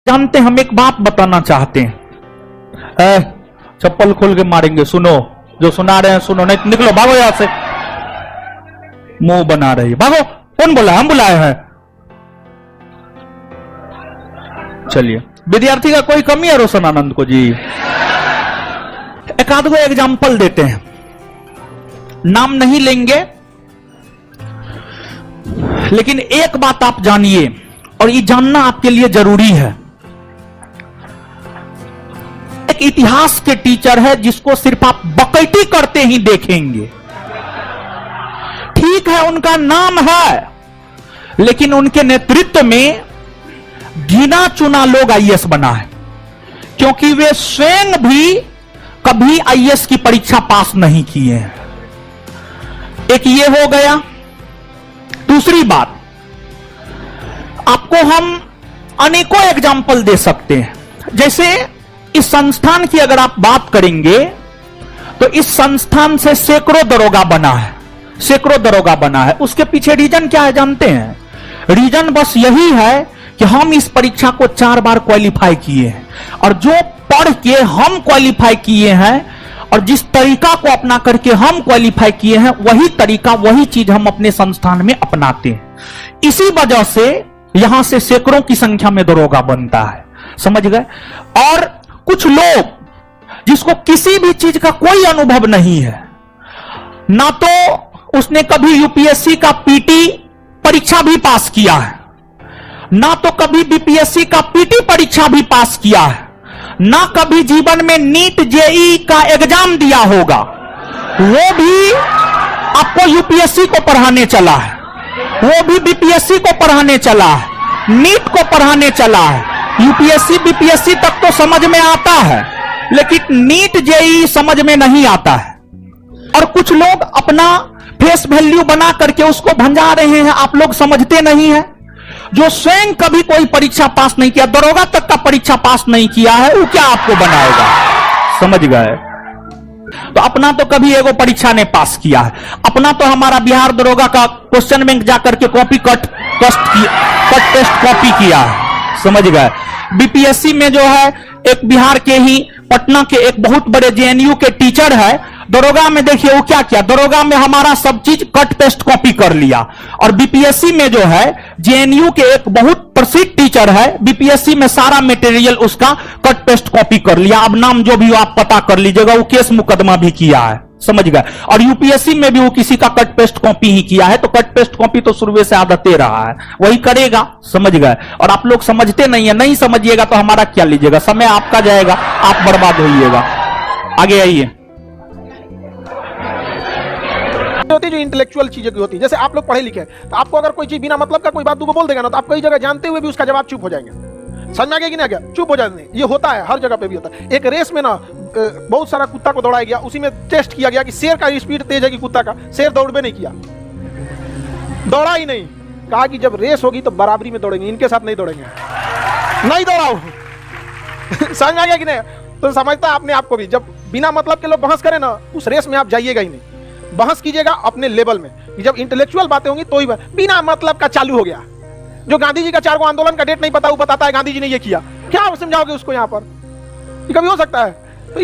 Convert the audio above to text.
जानते, हम एक बात बताना चाहते हैं। चप्पल खोल के मारेंगे, सुनो, जो सुना रहे हैं सुनो, नहीं निकलो, भागो यहां से। मुंह बना रही है, भागो। कौन बोला? हम बुलाए हैं। चलिए, विद्यार्थी का कोई कमी है रोशन आनंद को जी? एक आध को एग्जाम्पल देते हैं, नाम नहीं लेंगे, लेकिन एक बात आप जानिए, और ये जानना आपके लिए जरूरी है। एक इतिहास के टीचर है जिसको सिर्फ आप बकैती करते ही देखेंगे। ठीक है, उनका नाम है, लेकिन उनके नेतृत्व में गिना चुना लोग आईएएस बना है, क्योंकि वे स्वयं भी कभी आईएएस की परीक्षा पास नहीं किए हैं। एक ये हो गया। दूसरी बात, आपको हम अनेकों एग्जाम्पल दे सकते हैं। जैसे इस संस्थान की अगर आप बात करेंगे तो इस संस्थान से सैकड़ों दरोगा बना है, सैकड़ों दरोगा बना है। उसके पीछे रीजन क्या है जानते हैं? रीजन बस यही है कि हम इस परीक्षा को 4 बार क्वालिफाई किए हैं, और जो पढ़ के हम क्वालिफाई किए हैं और जिस तरीका को अपना करके हम क्वालिफाई किए हैं, वही तरीका, वही चीज हम अपने संस्थान में अपनाते हैं। इसी वजह से यहां से सैकड़ों की संख्या में दरोगा बनता है, समझ गए? और कुछ लोग जिसको किसी भी चीज का कोई अनुभव नहीं है, ना तो उसने कभी यूपीएससी का पीटी परीक्षा भी पास किया है, ना तो कभी बीपीएससी का पीटी परीक्षा भी पास किया है, ना कभी जीवन में नीट जेई का एग्जाम दिया होगा, वो भी आपको यूपीएससी को पढ़ाने चला है, वो भी बीपीएससी को पढ़ाने चला है, नीट को पढ़ाने चला है। यूपीएससी बीपीएससी तक तो समझ में आता है, लेकिन नीट जेई समझ में नहीं आता है। और कुछ लोग अपना फेस वैल्यू बना करके उसको भंजा रहे हैं, आप लोग समझते नहीं है। जो स्वयं कभी कोई परीक्षा पास नहीं किया, दरोगा तक का परीक्षा पास नहीं किया है, वो क्या आपको बनाएगा? समझ गए? तो अपना तो कभी एगो परीक्षा ने पास किया है, अपना तो हमारा बिहार दरोगा का क्वेश्चन बैंक जाकर के कॉपी कट टेस्ट कॉपी किया है, समझ गए? बीपीएससी में जो है एक बिहार के ही पटना के एक बहुत बड़े जेएनयू के टीचर है, दरोगा में देखिए वो क्या किया, दरोगा में हमारा सब चीज कट पेस्ट कॉपी कर लिया। और बीपीएससी में जो है जेएनयू के एक बहुत प्रसिद्ध टीचर है, बीपीएससी में सारा मटेरियल उसका कट पेस्ट कॉपी कर लिया। अब नाम जो भी आप पता कर लीजिएगा, वो केस मुकदमा भी किया है, समझ गए? और यूपीएससी में भी वो किसी का कट पेस्ट कॉपी ही किया है, तो कट पेस्ट कॉपी तो शुरू से आदत रहा है, वही करेगा, समझ गए? और आप लोग समझते नहीं है, नहीं समझिएगा तो हमारा क्या लीजिएगा, समय आपका जाएगा, आप बर्बाद होइएगा। आगे आइए। होती है जो इंटेलेक्चुअल चीजें की होती है, जैसे आप लोग पढ़े लिखे हैं, तो आपको अगर कोई चीज बिना मतलब का कोई बात दूगो बोल देगा ना, तो आप कई जगह जानते हुए भी उसका जवाब चुप हो जाएंगे। समझ में आ गया कि नहीं आ गया? चुप हो जाते हैं, ये होता है, हर जगह पे भी होता है। एक रेस में ना बहुत सारा कुत्ता को दौड़ाया गया, उसी में टेस्ट किया गया कि शेर का स्पीड तेज है कि कुत्ता का। शेर दौड़बे नहीं किया, दौड़ा ही नहीं, कहा कि जब रेस होगी तो बराबरी में दौड़ेंगे, इनके साथ नहीं दौड़ेंगे, नहीं दौड़ाओ। समझ में आ गया कि नहीं? तो समझता आपने आपको भी, जब बिना मतलब के लोग बहस करें ना, उस रेस में आप जाइएगा ही नहीं। बहस कीजिएगा अपने लेवल में, कि जब इंटेलेक्चुअल बातें होंगी तो ही बिना मतलब का चालू हो गया। जो गांधी जी का 4 आंदोलन का डेट नहीं पता, वो बताता है गांधी जी ने ये किया, क्या आप समझाओगे उसको? यहाँ पर कभी हो सकता है? तो